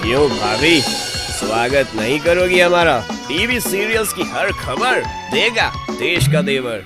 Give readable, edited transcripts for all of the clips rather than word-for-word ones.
क्यों भाभी, स्वागत नहीं करोगी हमारा? टीवी सीरियल्स की हर खबर देगा देश का देवर।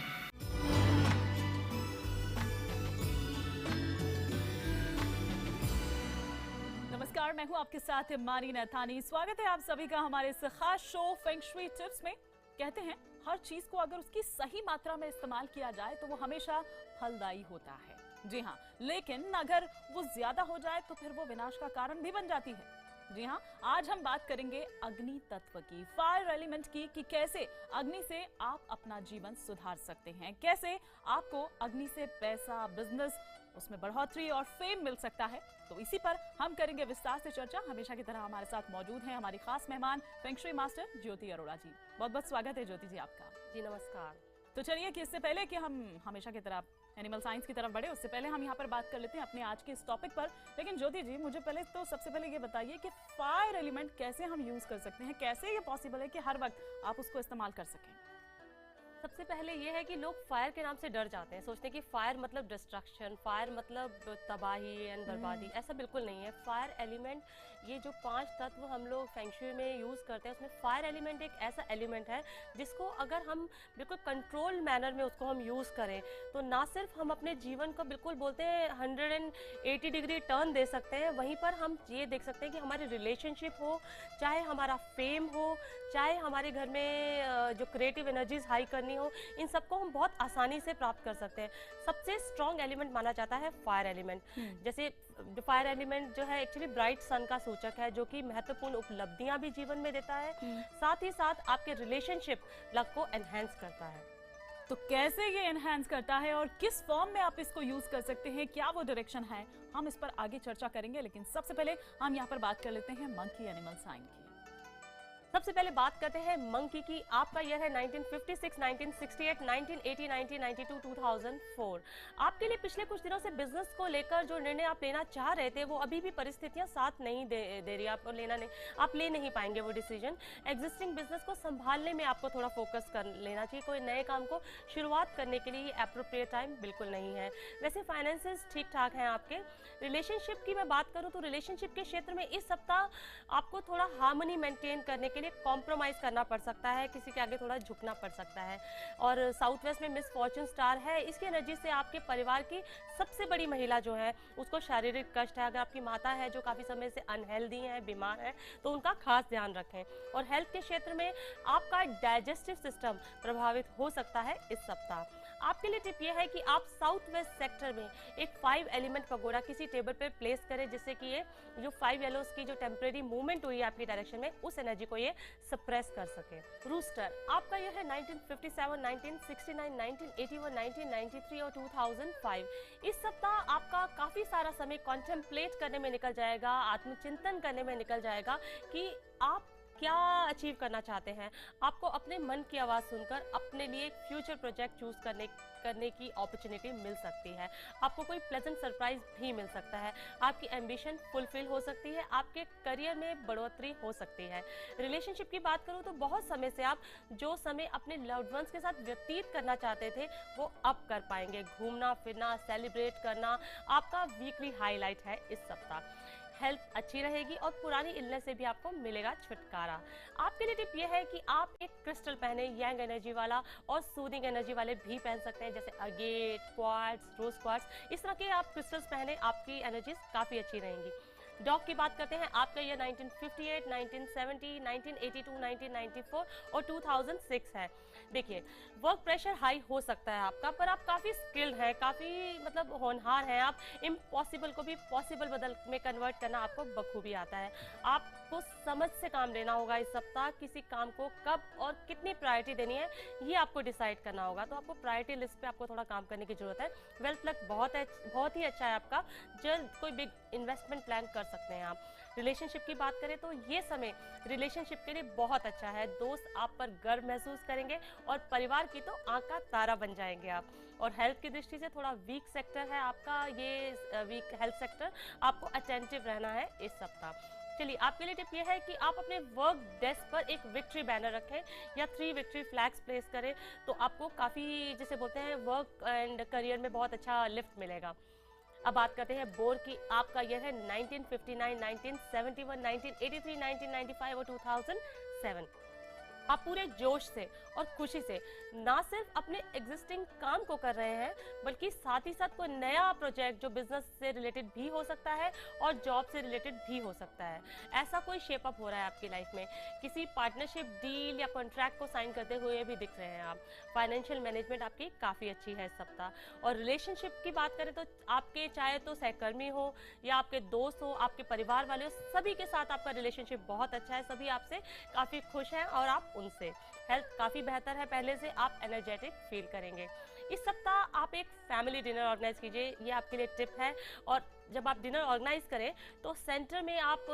नमस्कार, मैं हूं आपके साथ मारी नैथानी। स्वागत है आप सभी का हमारे इस खास शो फेंग शुई टिप्स में। कहते हैं हर चीज को अगर उसकी सही मात्रा में इस्तेमाल किया जाए तो वो हमेशा फलदायी होता है। जी हाँ, लेकिन अगर वो ज्यादा हो जाए तो फिर वो विनाश का कारण भी बन जाती है। जी हाँ, आज हम बात करेंगे अग्नि तत्व की, फायर एलिमेंट की, कि कैसे अग्नि से आप अपना जीवन सुधार सकते हैं, कैसे आपको अग्नि से पैसा, बिजनेस, उसमें बढ़ोतरी और फेम मिल सकता है। तो इसी पर हम करेंगे विस्तार से चर्चा। हमेशा की तरह हमारे साथ मौजूद हैं हमारी खास मेहमान फेंग शुई मास्टर ज्योति अरोड़ा जी। बहुत बहुत स्वागत है ज्योति जी आपका। जी नमस्कार। तो चलिए कि इससे पहले कि हम हमेशा की तरह एनिमल साइंस की तरफ बढ़े, उससे पहले हम यहाँ पर बात कर लेते हैं अपने आज के इस टॉपिक पर। लेकिन ज्योति जी, मुझे सबसे पहले ये बताइए कि फायर एलिमेंट कैसे हम यूज कर सकते हैं, कैसे ये पॉसिबल है कि हर वक्त आप उसको इस्तेमाल कर सकें? सबसे पहले ये है कि लोग फायर के नाम से डर जाते हैं, सोचते हैं कि फायर मतलब डिस्ट्रक्शन, फायर मतलब तबाही एंड बर्बादी। ऐसा बिल्कुल नहीं है। फायर एलिमेंट, ये जो 5 तत्व हम लोग फेंग शुई में यूज़ करते हैं, उसमें फायर एलिमेंट एक ऐसा एलिमेंट है जिसको अगर हम बिल्कुल कंट्रोल मैनर में उसको हम यूज़ करें तो ना सिर्फ हम अपने जीवन को बिल्कुल बोलते हैं 180 डिग्री टर्न दे सकते हैं, वहीं पर हम ये देख सकते हैं कि हमारे रिलेशनशिप हो, चाहे हमारा फेम हो, चाहे हमारे घर में जो क्रिएटिव एनर्जीज हाई करनी हो, इन सबको हम बहुत आसानी से प्राप्त कर सकते हैं। सबसे स्ट्रॉन्ग एलिमेंट माना जाता है फायर एलिमेंट। जैसे फायर एलिमेंट जो है एक्चुअली ब्राइट सन का सूचक है, जो कि महत्वपूर्ण उपलब्धियां भी जीवन में देता है, साथ ही साथ आपके रिलेशनशिप लव को एनहेंस करता है। तो कैसे ये एनहांस करता है और किस फॉर्म में आप इसको यूज कर सकते हैं, क्या वो डायरेक्शन है, हम इस पर आगे चर्चा करेंगे। लेकिन सबसे पहले हम यहाँ पर बात कर लेते हैं मंकी एनिमल साइन की। सबसे पहले बात करते हैं मंकी की। आपका ईयर है 1956, 1968, 1980, 1992, 2004। आपके लिए पिछले कुछ दिनों से बिजनेस को लेकर जो निर्णय आप लेना चाह रहे थे, वो अभी भी परिस्थितियां साथ नहीं दे रही, आपको आप ले नहीं पाएंगे वो डिसीजन। एग्जिस्टिंग बिजनेस को संभालने में आपको थोड़ा फोकस कर लेना चाहिए। कोई नए काम को शुरुआत करने के लिए ये एप्रोप्रिएट टाइम बिल्कुल नहीं है। वैसे फाइनेंसेस ठीक ठाक हैं आपके। रिलेशनशिप की मैं बात करूँ तो रिलेशनशिप के क्षेत्र में इस सप्ताह आपको थोड़ा हार्मनी मेंटेन करने के लिए कॉम्प्रोमाइज करना पड़ सकता है, किसी के आगे थोड़ा झुकना पड़ सकता है। और साउथ वेस्ट में मिस फॉर्चून स्टार है, इसकी एनर्जी से आपके परिवार की सबसे बड़ी महिला जो है उसको शारीरिक कष्ट है। अगर आपकी माता है जो काफ़ी समय से अनहेल्दी है, बीमार है, तो उनका खास ध्यान रखें। और हेल्थ के क्षेत्र में आपका डाइजेस्टिव सिस्टम प्रभावित हो सकता है इस सप्ताह। आपके लिए टिप ये है कि आप साउथ वेस्ट सेक्टर में एक 5 एलिमेंट पगोड़ा किसी टेबल पर प्लेस करें, जिससे कि ये जो 5 येलोज की जो टेम्परेरी मूवमेंट हुई है आपकी डायरेक्शन में, उस एनर्जी को ये सप्रेस कर सके। रूस्टर, आपका यह है 1957, 1969, 1981, 1993 और 2005। इस सप्ताह आपका काफ़ी सारा समय कॉन्टेम्पलेट करने में निकल जाएगा, आत्मचिंतन करने में निकल जाएगा कि आप क्या अचीव करना चाहते हैं। आपको अपने मन की आवाज़ सुनकर अपने लिए एक फ्यूचर प्रोजेक्ट चूज करने की अपॉर्चुनिटी मिल सकती है। आपको कोई प्लेजेंट सरप्राइज भी मिल सकता है। आपकी एम्बिशन फुलफिल हो सकती है, आपके करियर में बढ़ोतरी हो सकती है। रिलेशनशिप की बात करूँ तो बहुत समय से आप जो समय अपने लव्ड वंस के साथ व्यतीत करना चाहते थे, वो अब कर पाएंगे। घूमना फिरना, सेलिब्रेट करना आपका वीकली हाईलाइट है इस सप्ताह। हेल्थ अच्छी रहेगी और पुरानी इलनेस से भी आपको मिलेगा छुटकारा। आपके लिए टिप ये है कि आप एक क्रिस्टल पहने, यंग एनर्जी वाला और सूदिंग एनर्जी वाले भी पहन सकते हैं, जैसे अगेट, क्वार्ट्ज, रोज क्वार्ट्ज। इस तरह के आप क्रिस्टल्स पहने, आपकी एनर्जीज काफ़ी अच्छी रहेंगी। डॉग की बात करते हैं। आपका ईयर 1958, 1970, 1982, 1994 और 2006 है। देखिए, वर्क प्रेशर हाई हो सकता है आपका, पर आप काफ़ी स्किल्ड हैं, काफ़ी मतलब होनहार हैं। आप इम्पॉसिबल को भी पॉसिबल बदल में कन्वर्ट करना आपको बखूबी आता है। आपको समझ से काम लेना होगा इस सप्ताह। किसी काम को कब और कितनी प्रायोरिटी देनी है, ये आपको डिसाइड करना होगा। तो आपको प्रायोरिटी लिस्ट पे आपको थोड़ा काम करने की जरूरत है। वेल्थ लक बहुत ही अच्छा है आपका। जल्द कोई बिग इन्वेस्टमेंट प्लान कर सकते हैं आप। रिलेशनशिप की बात करें तो ये समय रिलेशनशिप के लिए बहुत अच्छा है। दोस्त आप पर गर्व महसूस करेंगे और परिवार की तो आंख का तारा बन जाएंगे आप। और हेल्थ की दृष्टि से थोड़ा वीक सेक्टर है आपका, ये वीक हेल्थ सेक्टर। आपको अटेंटिव रहना है इस सप्ताह। चलिए, आपके लिए टिप ये है कि आप अपने वर्क डेस्क पर एक विक्ट्री बैनर रखें या 3 विक्ट्री फ्लैग्स प्लेस करें, तो आपको काफ़ी, जिसे बोलते हैं, वर्क एंड करियर में बहुत अच्छा लिफ्ट मिलेगा। अब बात करते हैं बोर की। आपका ईयर है 1959, 1971, 1983, 1995 और 2007। आप पूरे जोश से और खुशी से ना सिर्फ अपने एग्जिस्टिंग काम को कर रहे हैं, बल्कि साथ ही साथ कोई नया प्रोजेक्ट जो बिजनेस से रिलेटेड भी हो सकता है और जॉब से रिलेटेड भी हो सकता है, ऐसा कोई शेप अप हो रहा है आपकी लाइफ में। किसी पार्टनरशिप डील या कॉन्ट्रैक्ट को साइन करते हुए भी दिख रहे हैं आप। फाइनेंशियल मैनेजमेंट आपकी काफ़ी अच्छी है इस सप्ताह। और रिलेशनशिप की बात करें तो आपके चाहे तो सहकर्मी हो या आपके दोस्त हो, आपके परिवार वाले हो, सभी के साथ आपका रिलेशनशिप बहुत अच्छा है। सभी आपसे काफ़ी खुश हैं और आप उनसे। हेल्थ काफ़ी बेहतर है पहले से, आप एनर्जेटिक फील करेंगे। इस सप्ताह आप एक फैमिली डिनर ऑर्गेनाइज कीजिए, ये आपके लिए टिप है। और जब आप डिनर ऑर्गेनाइज करें तो सेंटर में आप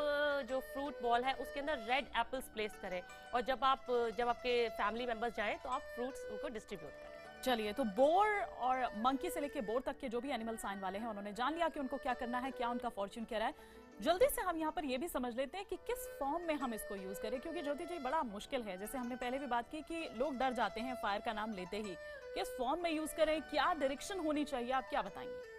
जो फ्रूट बॉल है उसके अंदर रेड एप्पल्स प्लेस करें, और जब आपके फैमिली मेंबर्स जाएं तो आप फ्रूट्स उनको डिस्ट्रीब्यूट करें। चलिए, तो बोर और मंकी से लेके बोर तक के जो भी एनिमल साइन वाले हैं उन्होंने जान लिया कि उनको क्या करना है, क्या उनका फॉर्च्यून कह रहा है। जल्दी से हम यहाँ पर ये भी समझ लेते हैं कि किस फॉर्म में हम इसको यूज करें, क्योंकि ज्योति जी बड़ा मुश्किल है। जैसे हमने पहले भी बात की कि लोग डर जाते हैं फायर का नाम लेते ही। किस फॉर्म में यूज करें, क्या डायरेक्शन होनी चाहिए, आप क्या बताएंगे?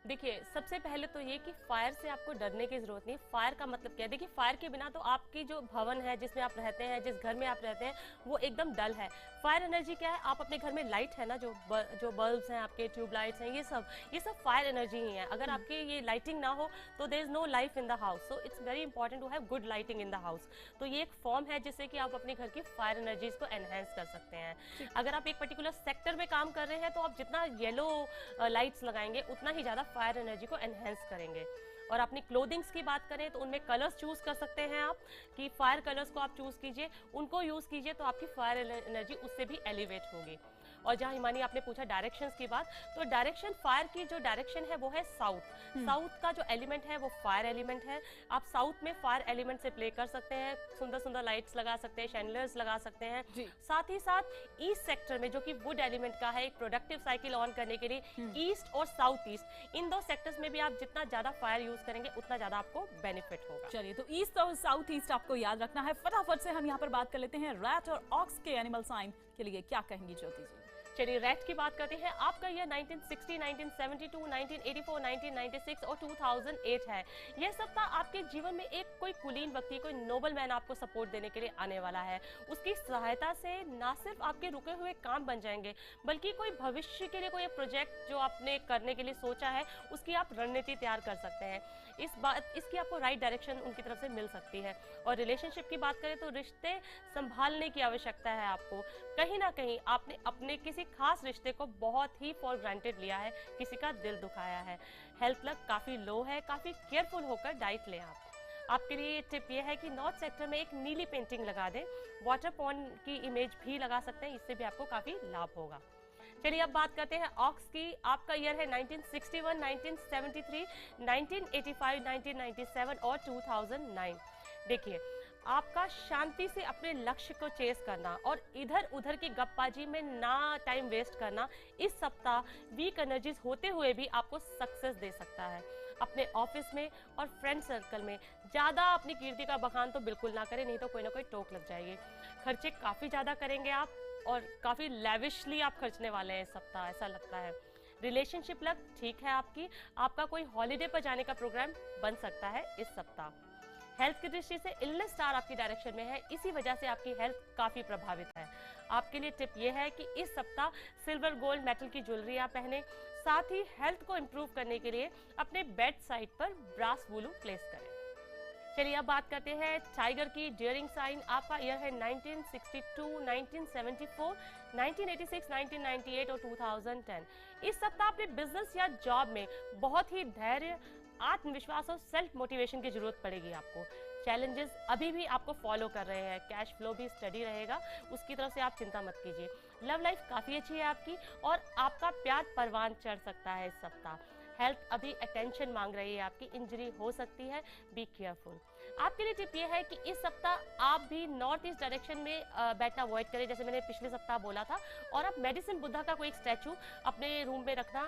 देखिए, सबसे पहले तो ये कि फायर से आपको डरने की जरूरत नहीं। फायर का मतलब क्या है? देखिए, फायर के बिना तो आपकी जो भवन है जिसमें आप रहते हैं, जिस घर में आप रहते हैं, वो एकदम डल है। फायर एनर्जी क्या है? आप अपने घर में लाइट है ना, जो बल्ब्स हैं आपके, ट्यूब लाइट्स हैं, ये सब फायर एनर्जी ही है। अगर आपकी ये लाइटिंग ना हो तो there is no life in the house. So it's very important to have good lighting in the house. तो ये एक फॉर्म है जिससे कि आप अपने घर की फायर एनर्जीज को एनहेंस कर सकते हैं। अगर आप एक पर्टिकुलर सेक्टर में काम कर रहे हैं तो आप जितना येलो लाइट्स लगाएंगे उतना ही ज़्यादा फायर एनर्जी को एनहेंस करेंगे। और अपनी क्लोथिंग्स की बात करें तो उनमें कलर्स चूज कर सकते हैं आप, कि फायर कलर्स को आप चूज कीजिए, उनको यूज कीजिए, तो आपकी फायर एनर्जी उससे भी एलिवेट होगी। और जहाँ हिमानी आपने पूछा डायरेक्शंस की बात, तो डायरेक्शन फायर की जो डायरेक्शन है वो है साउथ। साउथ का जो एलिमेंट है वो फायर एलिमेंट है। आप साउथ में फायर एलिमेंट से प्ले कर सकते हैं, सुंदर सुंदर लाइट्स लगा सकते हैं, शैंडलर्स लगा सकते हैं। साथ ही साथ ईस्ट सेक्टर में जो कि वुड एलिमेंट का है, एक प्रोडक्टिव साइकिल ऑन करने के लिए ईस्ट और साउथ ईस्ट, इन दो सेक्टर्स में भी आप जितना ज्यादा फायर यूज करेंगे उतना ज्यादा आपको बेनिफिट होगा। चलिए, तो ईस्ट और साउथ ईस्ट आपको याद रखना है। फटाफट से हम यहाँ पर बात कर लेते हैं रैट और ऑक्स के एनिमल साइन के लिए क्या कहेंगी ज्योति जी? चलिए, रैट की बात करते हैं। आपका ईयर 1960, 1972, 1984, 1996 और 2008 है। यह सप्ताह आपके जीवन में एक कोई कुलीन व्यक्ति, कोई नोबल मैन आपको सपोर्ट देने के लिए आने वाला है। उसकी सहायता से ना सिर्फ आपके रुके हुए काम बन जाएंगे, बल्कि कोई भविष्य के लिए कोई प्रोजेक्ट जो आपने करने के लिए सोचा है उसकी आप रणनीति तैयार कर सकते हैं। इसकी आपको राइट डायरेक्शन उनकी तरफ से मिल सकती है। और रिलेशनशिप की बात करें तो रिश्ते संभालने की आवश्यकता है आपको। कहीं ना कहीं आपने अपने किसी खास रिश्ते को बहुत ही फॉर ग्रांटेड लिया है, किसी का दिल दुखाया है। हेल्थ लग काफ़ी लो है, काफ़ी केयरफुल होकर डाइट लें आप। आपके लिए टिप ये है कि नॉर्थ सेक्टर में एक नीली पेंटिंग लगा दें, वाटर पॉन्ड की इमेज भी लगा सकते हैं, इससे भी आपको काफ़ी लाभ होगा। चलिए, अब बात करते हैं ऑक्स की। आपका ईयर है 1961, 1973, 1985, 1997 और 2009। देखिए, आपका शांति से अपने लक्ष्य को चेस करना और इधर उधर की गप्पाजी में ना टाइम वेस्ट करना इस सप्ताह वीक एनर्जीज होते हुए भी आपको सक्सेस दे सकता है। अपने ऑफिस में और फ्रेंड सर्कल में ज़्यादा अपनी कीर्ति का बखान तो बिल्कुल ना करें, नहीं तो कोई ना कोई टोक लग जाएगी। खर्चे काफ़ी ज़्यादा करेंगे आप और काफ़ी लैविशली आप खर्चने वाले हैं इस सप्ताह, ऐसा लगता है। रिलेशनशिप लग ठीक है आपका कोई हॉलीडे पर जाने का प्रोग्राम बन सकता है इस सप्ताह। हेल्थ की दृष्टि से इलनेस स्टार आपकी डायरेक्शन में है, इसी वजह से आपकी हेल्थ काफ़ी प्रभावित है। आपके लिए टिप ये है कि इस सप्ताह सिल्वर गोल्ड मेटल की ज्वेलरी आप पहने। साथ ही हेल्थ को इम्प्रूव करने के लिए अपने बेड साइड पर ब्रास वूलू प्लेस करें। चलिए, अब बात करते हैं टाइगर की। डियरिंग साइन। आपका ईयर है 1962, 1974, 1986, 1998 और 2010। इस सप्ताह अपने बिजनेस या जॉब में बहुत ही धैर्य, आत्मविश्वास और सेल्फ मोटिवेशन की जरूरत पड़ेगी आपको। चैलेंजेस अभी भी आपको फॉलो कर रहे हैं, कैश फ्लो भी स्टडी रहेगा, उसकी तरफ से आप चिंता मत कीजिए। लव लाइफ काफ़ी अच्छी है आपकी और आपका प्यार परवान चढ़ सकता है इस सप्ताह। हेल्थ अभी अटेंशन मांग रही है आपकी, इंजरी हो सकती है, बी केयरफुल। आपके लिए टिप ये है कि इस सप्ताह आप भी नॉर्थ ईस्ट डायरेक्शन में बैठना अवॉइड करें, जैसे मैंने पिछले सप्ताह बोला था। और आप मेडिसिन बुद्धा का कोई एक स्टैचू अपने रूम में रखना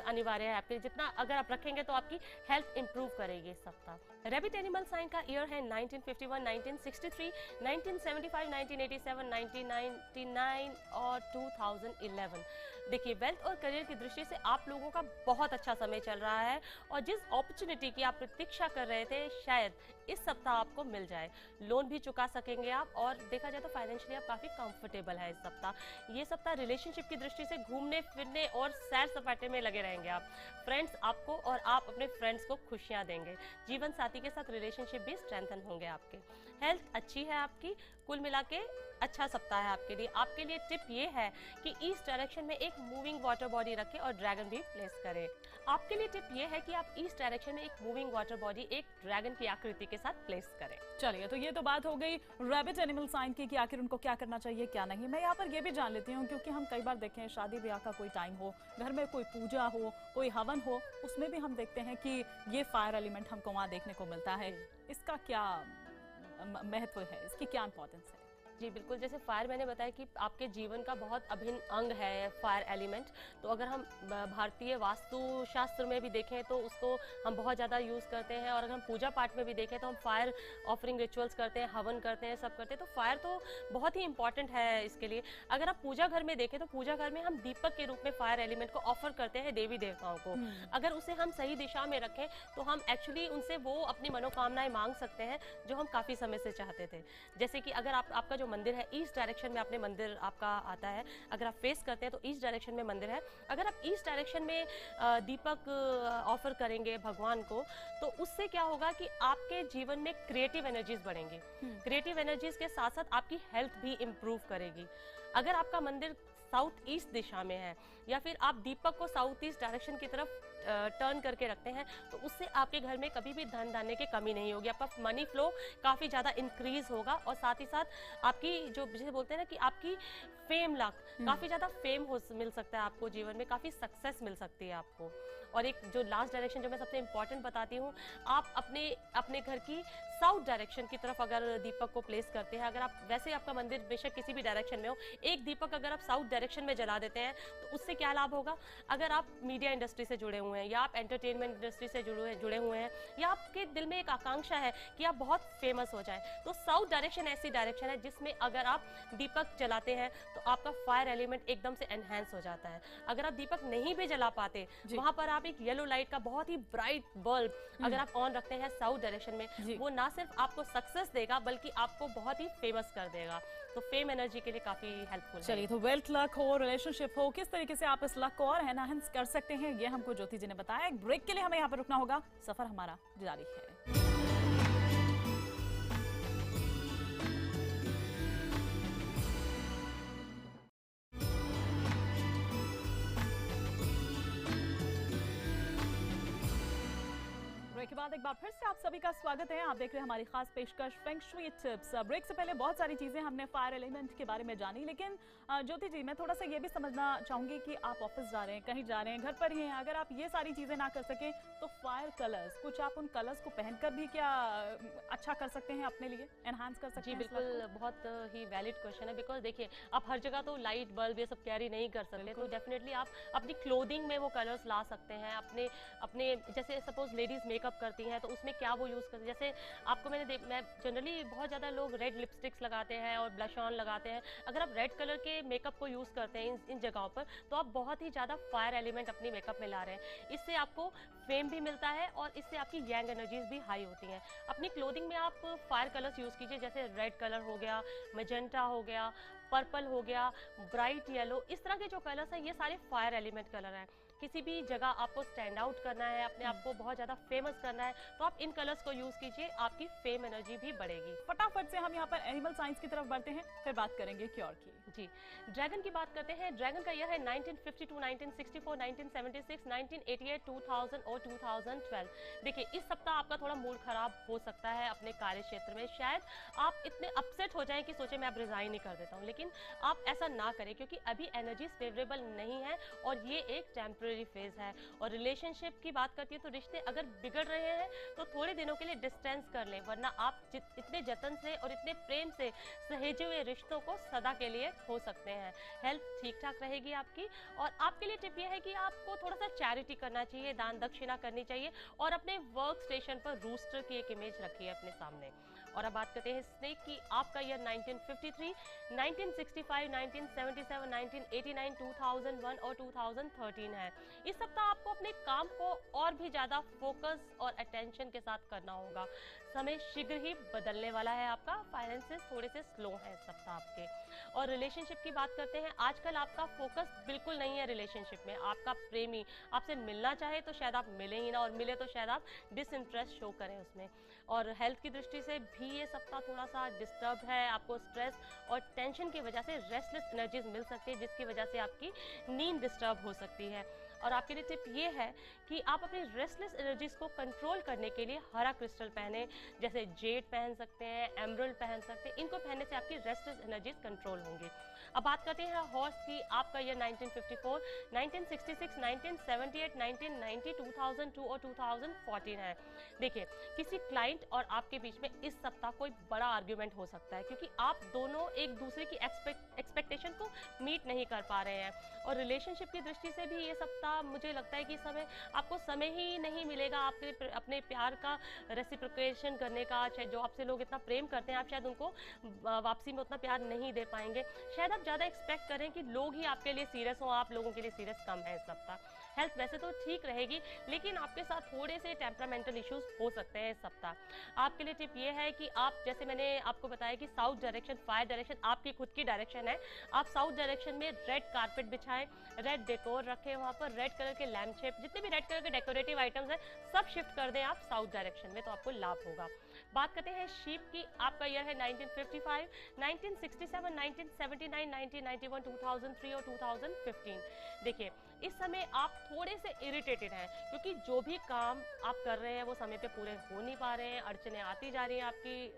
अनिवार्य है आपके। जितना अगर आप रखेंगे तो आपकी हेल्थ इंप्रूव करेगी इस सप्ताह। रैबिट एनिमल साइन का ईयर है 1951, 1963, 1975, 1987, 1999 और 2011। देखिए, वेल्थ और करियर की दृष्टि से आप लोगों का बहुत अच्छा समय चल रहा है और जिस अपॉर्चुनिटी की आप प्रतीक्षा कर रहे थे शायद इस सप्ताह आपको मिल जाए। लोन भी चुका सकेंगे आप और देखा जाए तो फाइनेंशियली आप काफ़ी कंफर्टेबल है इस सप्ताह। ये सप्ताह रिलेशनशिप की दृष्टि से घूमने फिरने और सैर सपाटे में लगे रहेंगे आप। फ्रेंड्स आपको और आप अपने फ्रेंड्स को खुशियाँ देंगे। जीवन साथी के साथ रिलेशनशिप भी स्ट्रेंथन होंगे आपके। हेल्थ अच्छी है आपकी। कुल मिला के अच्छा सप्ताह है आपके लिए। आपके लिए टिप ये है कि ईस्ट डायरेक्शन में एक मूविंग वाटर बॉडी रखें और ड्रैगन भी प्लेस करें। आपके लिए टिप ये है कि आप ईस्ट डायरेक्शन में एक मूविंग वाटर बॉडी एक ड्रैगन की आकृति के साथ प्लेस करें। चलिए, तो ये तो बात हो गई रैबिट एनिमल साइन की कि आखिर उनको क्या करना चाहिए क्या नहीं। मैं यहाँ पर ये भी जान लेती हूँ, क्योंकि हम कई बार देखें शादी ब्याह का कोई टाइम हो, घर में कोई पूजा हो, कोई हवन हो, उसमें भी हम देखते हैं कि ये फायर एलिमेंट हमको वहाँ देखने को मिलता है। इसका क्या महत्व है, इसकी क्या इंपॉर्टेंस है? जी बिल्कुल, जैसे फायर मैंने बताया कि आपके जीवन का बहुत अभिन्न अंग है फायर एलिमेंट। तो अगर हम भारतीय वास्तु शास्त्र में भी देखें तो उसको हम बहुत ज़्यादा यूज़ करते हैं। और अगर हम पूजा पाठ में भी देखें तो हम फायर ऑफरिंग रिचुअल्स करते हैं, हवन करते हैं, सब करते हैं। तो फायर तो बहुत ही इंपॉर्टेंट है इसके लिए। अगर आप पूजा घर में देखें तो पूजा घर में हम दीपक के रूप में फायर एलिमेंट को ऑफर करते हैं देवी देवताओं को। अगर उसे हम सही दिशा में रखें तो हम एक्चुअली उनसे वो अपनी मनोकामनाएं मांग सकते हैं जो हम काफ़ी समय से चाहते थे। जैसे कि अगर आपका जो मंदिर है ईस्ट डायरेक्शन में, आपने मंदिर आपका आता है, अगर आप फेस करते हैं तो ईस्ट डायरेक्शन में मंदिर है, अगर आप ईस्ट डायरेक्शन में दीपक ऑफर करेंगे भगवान को तो उससे क्या होगा कि आपके जीवन में क्रिएटिव एनर्जीज बढ़ेंगी। क्रिएटिव एनर्जीज के साथ साथ आपकी हेल्थ भी इंप्रूव करेगी। अगर आपका मंदिर साउथ ईस्ट दिशा में है या फिर आप दीपक को साउथ ईस्ट डायरेक्शन की तरफ टर्न करके रखते हैं तो उससे आपके घर में कभी भी धन धान्य की कमी नहीं होगी। आपका मनी फ्लो काफ़ी ज़्यादा इंक्रीज होगा और साथ ही साथ आपकी जो जिसे बोलते हैं ना कि आपकी फेम लक, काफ़ी ज़्यादा फेम हो मिल सकता है आपको, जीवन में काफ़ी सक्सेस मिल सकती है आपको। और एक जो लास्ट डायरेक्शन जो मैं सबसे इंपॉर्टेंट बताती हूँ, आप अपने घर की साउथ डायरेक्शन की तरफ अगर दीपक को प्लेस करते हैं, अगर आप वैसे आपका मंदिर बेशक किसी भी डायरेक्शन में हो, एक दीपक अगर आप साउथ डायरेक्शन में जला देते हैं तो उससे क्या लाभ होगा। अगर आप मीडिया इंडस्ट्री से जुड़े हुए हैं या आप एंटरटेनमेंट इंडस्ट्री से जुड़े हुए हैं या आपके दिल में एक आकांक्षा है कि आप बहुत फेमस हो जाए, तो साउथ डायरेक्शन ऐसी डायरेक्शन है जिसमें अगर आप दीपक जलाते हैं तो आपका फायर एलिमेंट एकदम से एनहांस हो जाता है। अगर आप दीपक नहीं भी जला पाते, वहां पर आप एक येलो लाइट का बहुत ही ब्राइट बल्ब अगर आप ऑन रखते हैं साउथ डायरेक्शन में, वो ना सिर्फ आपको सक्सेस देगा बल्कि आपको बहुत ही फेमस कर देगा। तो फेम एनर्जी के लिए काफी हेल्पफुल है। चलिए, तो वेल्थ लक हो, रिलेशनशिप हो, किस तरीके से आप इस लक को और एनहांस कर सकते हैं ये हमको ज्योति जी ने बताया। एक ब्रेक के लिए हमें यहाँ पर रुकना होगा, सफर हमारा जारी है। ब्रेक के बाद एक बार फिर से आप सभी का स्वागत है। आप देख रहे हैं हमारी खास पेशकश फेंग शुई टिप्स। ब्रेक से पहले बहुत सारी चीजें हमने फायर एलिमेंट के बारे में जानी, लेकिन ज्योति जी मैं थोड़ा सा ये भी समझना चाहूंगी कि आप ऑफिस जा रहे हैं, कहीं जा रहे हैं, घर पर ही हैं, अगर आप ये सारी चीजें ना कर सके तो फायर कलर्स, कुछ आप उन कलर्स को पहनकर भी क्या अच्छा कर सकते हैं, अपने लिए एनहांस कर सकते हैं? जी बिल्कुल, बहुत ही वैलिड क्वेश्चन है। बिकॉज देखिए, आप हर जगह तो लाइट बल्ब ये सब कैरी नहीं कर सकते, तो डेफिनेटली आप अपनी क्लोथिंग में वो कलर्स ला सकते हैं। अपने जैसे सपोज लेडीज मेकअप करती हैं तो उसमें क्या वो यूज़ करती है, जैसे आपको मैं जनरली बहुत ज़्यादा लोग रेड लिपस्टिक्स लगाते हैं और ब्लश ऑन लगाते हैं। अगर आप रेड कलर के मेकअप को यूज़ करते हैं इन जगहों पर तो आप बहुत ही ज़्यादा फायर एलिमेंट अपनी मेकअप में ला रहे हैं। इससे आपको फेम भी मिलता है और इससे आपकी यंग एनर्जीज भी हाई होती हैं। अपनी क्लोथिंग में आप फायर कलर्स यूज़ कीजिए, जैसे रेड कलर हो गया, मैजेंटा हो गया, पर्पल हो गया, ब्राइट येलो, इस तरह के जो कलर्स हैं ये सारे फायर एलिमेंट कलर हैं। किसी भी जगह आपको स्टैंड आउट करना है, अपने आप को बहुत ज़्यादा फेमस करना है तो आप इन कलर्स को यूज़ कीजिए, आपकी फेम एनर्जी भी बढ़ेगी। फटाफट से हम यहाँ पर एनिमल साइंस की तरफ बढ़ते हैं, फिर बात करेंगे क्योर की। जी, ड्रैगन की बात करते हैं। ड्रैगन का ईयर है 1952, 1964, 1976, 1988, 2000 और 2012। देखिए, इस सप्ताह आपका थोड़ा मूड खराब हो सकता है अपने कार्य क्षेत्र में। शायद आप इतने अपसेट हो जाएं कि सोचे मैं अब रिजाइन ही कर देता हूं, लेकिन आप ऐसा ना करें क्योंकि अभी एनर्जीज फेवरेबल नहीं है और ये एक टेम्पररी फेज है। और रिलेशनशिप की बात करती है तो रिश्ते अगर बिगड़ रहे हैं तो थोड़े दिनों के लिए डिस्टेंस कर लें, वरना आप इतने जतन से और इतने प्रेम से सहेजे हुए रिश्तों को सदा के लिए हो सकते हैं। हेल्थ ठीक ठाक रहेगी आपकी। और आपके लिए टिप ये है कि आपको थोड़ा सा चैरिटी करना चाहिए, दान दक्षिणा करनी चाहिए और अपने वर्क स्टेशन पर रूस्टर की एक इमेज रखिए अपने सामने। और अब बात करते हैं स्नेक की। आपका ईयर 1953, 1965, 1977, 1989, 2001 और 2013 है। इस सप्ताह आपको अपने काम को और भी ज्यादा फोकस और अटेंशन के साथ करना होगा। समय शीघ्र ही बदलने वाला है आपका। फाइनेंसेस थोड़े से स्लो हैं इस सप्ताह आपके। और रिलेशनशिप की बात करते हैं। आजकल आपका फोकस बिल्कुल नहीं है रिलेशनशिप में। आपका प्रेमी आपसे मिलना चाहे तो शायद आप मिले ही ना, और मिले तो शायद आप डिसइंटरेस्ट शो करें उसमें। और हेल्थ की दृष्टि से भी ये सप्ताह थोड़ा सा डिस्टर्ब है। आपको स्ट्रेस और टेंशन की वजह से रेस्टलेस एनर्जीज मिल सकती है, जिसकी वजह से आपकी नींद डिस्टर्ब हो सकती है। और आपके लिए टिप ये है कि आप अपनी रेस्टलेस एनर्जीज को कंट्रोल करने के लिए हरा क्रिस्टल पहने, जैसे जेड पहन सकते हैं, एमरल्ड पहन सकते हैं। इनको पहनने से आपकी रेस्टलेस एनर्जीज कंट्रोल होंगी। अब बात करते हैं हॉर्स की। आपका ईयर 1954, 1966, 1978, 1990, 2002 और 2014 है। देखिए, किसी क्लाइंट और आपके बीच में इस सप्ताह कोई बड़ा आर्ग्यूमेंट हो सकता है क्योंकि आप दोनों एक दूसरे की एक्सपेक्टेशन को मीट नहीं कर पा रहे हैं। और रिलेशनशिप की दृष्टि से भी ये सप्ताह मुझे लगता है कि समय आपको समय ही नहीं मिलेगा आपके अपने प्यार का रेसिप्रोकेशन करने का। शायद जो आपसे लोग इतना प्रेम करते हैं, आप शायद उनको वापसी में उतना प्यार नहीं दे पाएंगे। शायद आप ज़्यादा एक्सपेक्ट करें कि लोग ही आपके लिए सीरियस हों, आप लोगों के लिए सीरियस कम है इस सप्ताह। हेल्थ वैसे तो ठीक रहेगी, लेकिन आपके साथ थोड़े से टेम्परामेंटल इश्यूज हो सकते हैं इस सप्ताह। आपके लिए टिप ये है कि आप, जैसे मैंने आपको बताया कि साउथ डायरेक्शन, फायर डायरेक्शन आपकी खुद की डायरेक्शन है, आप साउथ डायरेक्शन में रेड कारपेट बिछाएं, रेड डेकोर रखें, वहाँ पर रेड कलर के लैम्प शेप, जितने भी रेड कलर के डेकोरेटिव आइटम्स हैं सब शिफ्ट कर दें आप साउथ डायरेक्शन में, तो आपको लाभ होगा। बात करते हैं शीप की। आपका ईयर है 1955, 1967, 1979, 1991, 2003 और 2015। देखिए, इस समय आप थोड़े से इरिटेटेड हैं क्योंकि जो भी काम आप कर रहे हैं वो समय पे पूरे हो नहीं पा रहे हैं, अड़चने आती जा रही हैं आपकी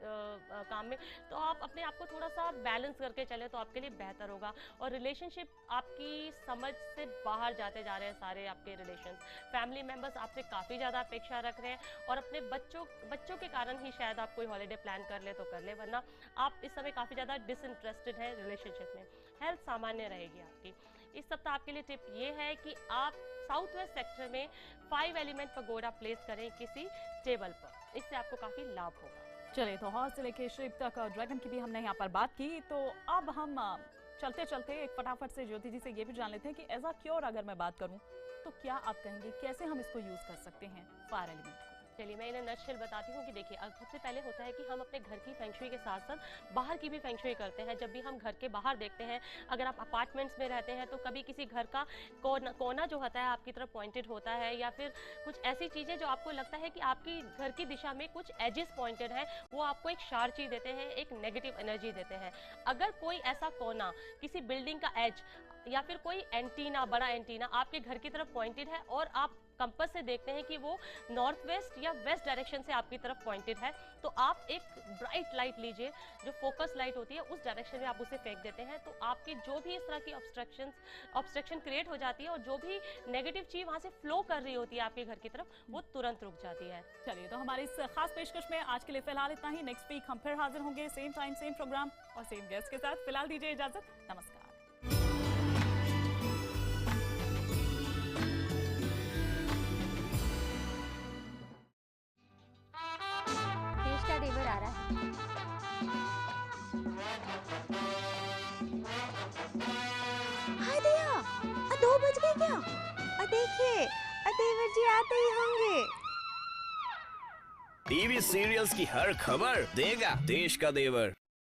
काम में। तो आप अपने आप को थोड़ा सा बैलेंस करके चले तो आपके लिए बेहतर होगा। और रिलेशनशिप आपकी समझ से बाहर जाते जा रहे हैं सारे आपके रिलेशंस। फैमिली मेंबर्स आपसे काफ़ी ज़्यादा अपेक्षा रख रहे हैं और अपने बच्चों के कारण ही शायद आप कोई हॉलीडे प्लान कर ले तो कर ले, वरना आप इस समय काफ़ी ज़्यादा डिसइंटरेस्टेड हैं रिलेशनशिप में। हेल्थ सामान्य रहेगी आपकी। इस सप्ताह आपके लिए टिप ये है कि आप साउथ वेस्ट सेक्टर में 5 एलिमेंट पगोडा प्लेस करें किसी टेबल पर, इससे आपको काफ़ी लाभ होगा। चलिए, तो हॉर्स से लेके शिप तक और ड्रैगन की भी हमने यहाँ पर बात की। तो अब हम चलते चलते एक फटाफट से ज्योति जी से ये भी जान लेते हैं कि एज अ क्योर अगर मैं बात करूँ तो क्या आप कहेंगे कैसे हम इसको यूज कर सकते हैं फायर एलिमेंट को? चलिए, मैं इन्हें नटशेल बताती हूँ कि देखिए, सबसे पहले होता है कि हम अपने घर की फेंगशुई के साथ साथ बाहर की भी फेंगशुई करते हैं। जब भी हम घर के बाहर देखते हैं, अगर आप अपार्टमेंट्स में रहते हैं तो कभी किसी घर का कोना जो होता है आपकी तरफ पॉइंटेड होता है, या फिर कुछ ऐसी चीज़ें जो आपको लगता है कि आपकी घर की दिशा में कुछ एजेस पॉइंटेड हैं, वो आपको एक शार चीज देते हैं, एक नेगेटिव एनर्जी देते हैं। अगर कोई ऐसा कोना, किसी बिल्डिंग का एज या फिर कोई एंटीना, बड़ा एंटीना आपके घर की तरफ पॉइंटेड है और आप कंपास से देखते हैं कि वो नॉर्थ वेस्ट या वेस्ट डायरेक्शन से आपकी तरफ पॉइंटेड है, तो आप एक ब्राइट लाइट लीजिए, जो फोकस लाइट होती है उस डायरेक्शन में आप उसे फेंक देते हैं, तो आपकी जो भी इस तरह की ऑब्स्ट्रक्शन क्रिएट हो जाती है और जो भी नेगेटिव चीज वहां से फ्लो कर रही होती है आपके घर की तरफ, वो तुरंत रुक जाती है। चलिए, तो हमारी इस खास पेशकश में आज के लिए फिलहाल इतना ही। नेक्स्ट वीक हम फिर हाजिर होंगे, सेम टाइम सेम प्रोग्राम और सेम गेस्ट के साथ। फिलहाल दीजिए इजाजत, नमस्कार। देश का देवर आ रहा है। हाय दया, 2 बज गए क्या? देखिए, देवर जी आते ही होंगे। टीवी सीरियल्स की हर खबर देगा देश का देवर।